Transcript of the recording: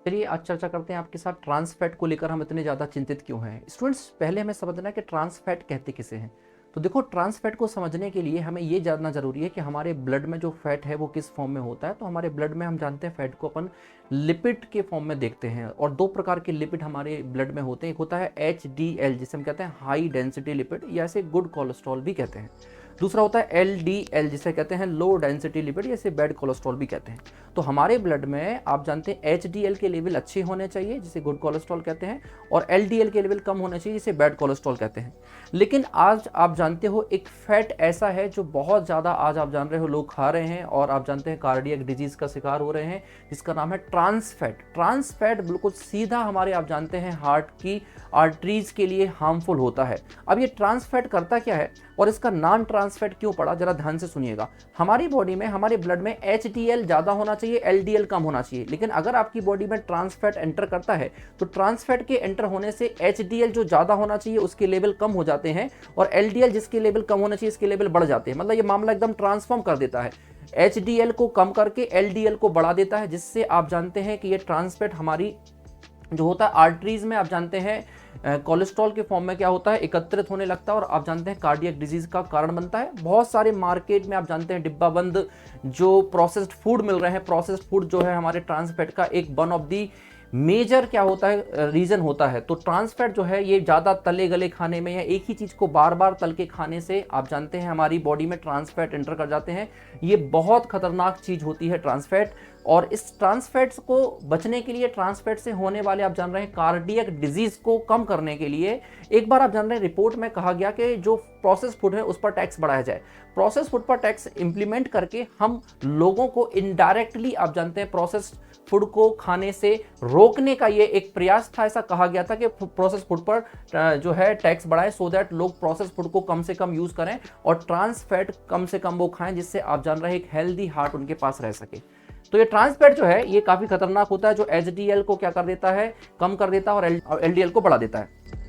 चलिए आज चर्चा करते हैं आपके साथ ट्रांस फैट को लेकर हम इतने ज़्यादा चिंतित क्यों हैं। स्टूडेंट्स, पहले हमें समझना है कि ट्रांस फैट कहते किसे हैं। तो देखो, ट्रांस फैट को समझने के लिए हमें ये जानना जरूरी है कि हमारे ब्लड में जो फैट है वो किस फॉर्म में होता है। तो हमारे ब्लड में हम जानते हैं फैट को अपन लिपिड के फॉर्म में देखते हैं, और दो प्रकार के लिपिड हमारे ब्लड में होते हैं। एक होता है HDL, जिसे हम कहते हैं हाई डेंसिटी लिपिड, या इसे गुड कोलेस्ट्रॉल भी कहते हैं। दूसरा होता है LDL, जिसे कहते हैं लो डेंसिटी लिपिड, या इसे बैड कोलेस्ट्रॉल भी कहते हैं। तो हमारे ब्लड में आप जानते हैं HDL के लेवल अच्छे होने चाहिए, जिसे गुड कोलेस्ट्रॉल कहते हैं, और LDL के लेवल कम होने चाहिए, जिसे बैड कोलेस्ट्रॉल कहते हैं। लेकिन आज आप जानते हो एक फैट ऐसा है जो बहुत ज़्यादा आज आप जान रहे हो लोग खा रहे हैं, और आप जानते हैं कार्डियक डिजीज का शिकार हो रहे हैं, जिसका नाम है ट्रांस फैट। ट्रांस फैट बिल्कुल सीधा हमारे आप जानते हैं हार्ट की आर्टरीज के लिए हार्मफुल होता है। अब ये ट्रांस फैट करता क्या है और इसका नाम ट्रांस फैट क्यों पड़ा, जरा ध्यान से सुनिएगा। हमारी बॉडी में, हमारे ब्लड में HDL ज़्यादा होना चाहिए, LDL कम होना चाहिए। लेकिन अगर आपकी बॉडी में ट्रांस फैट एंटर करता है तो ट्रांस फैट के एंटर होने से HDL जो ज़्यादा होना चाहिए उसके लेवल कम हो जाते हैं, और LDL जिसके लेवल कम होना चाहिए इसके लेवल बढ़ जाते हैं। मतलब ये मामला एकदम ट्रांसफॉर्म कर देता है, HDL को कम करके LDL को बढ़ा देता है, जिससे आप जानते हैं कि ये ट्रांस फैट हमारी जो होता है आर्टरीज में आप जानते हैं कोलेस्ट्रॉल के फॉर्म में क्या होता है, एकत्रित होने लगता है, और आप जानते हैं कार्डियक डिजीज का कारण बनता है। बहुत सारे मार्केट में आप जानते हैं डिब्बाबंद जो प्रोसेस्ड फूड मिल रहे हैं, प्रोसेस्ड फूड जो है हमारे ट्रांस फैट का एक वन ऑफ दी मेजर क्या होता है रीजन होता है। तो ट्रांस फैट जो है ये ज़्यादा तले गले खाने में, या एक ही चीज़ को बार बार तल के खाने से आप जानते हैं हमारी बॉडी में ट्रांस फैट एंटर कर जाते हैं। ये बहुत खतरनाक चीज़ होती है ट्रांस फैट। और इस ट्रांस फैट्स को बचने के लिए, ट्रांस फैट से होने वाले आप जान रहे हैं कार्डियक डिजीज को कम करने के लिए, एक बार आप जान रहे हैं रिपोर्ट में कहा गया कि जो प्रोसेस फूड है उस पर टैक्स बढ़ाया जाए। प्रोसेस फूड पर टैक्स इंप्लीमेंट करके हम लोगों को इनडायरेक्टली आप जानते हैं प्रोसेस फूड को खाने से रोकने का ये एक प्रयास था। ऐसा कहा गया था कि प्रोसेस फूड पर जो है टैक्स बढ़ाए, सो दैट लोग प्रोसेस फूड को कम से कम यूज करें और ट्रांस फैट कम से कम वो खाएं, जिससे आप जान रहे हैं एक हेल्दी हार्ट उनके पास रह सके। तो ये ट्रांस फैट जो है ये काफी खतरनाक होता है, जो HDL को क्या कर देता है, कम कर देता है, और LDL को बढ़ा देता है।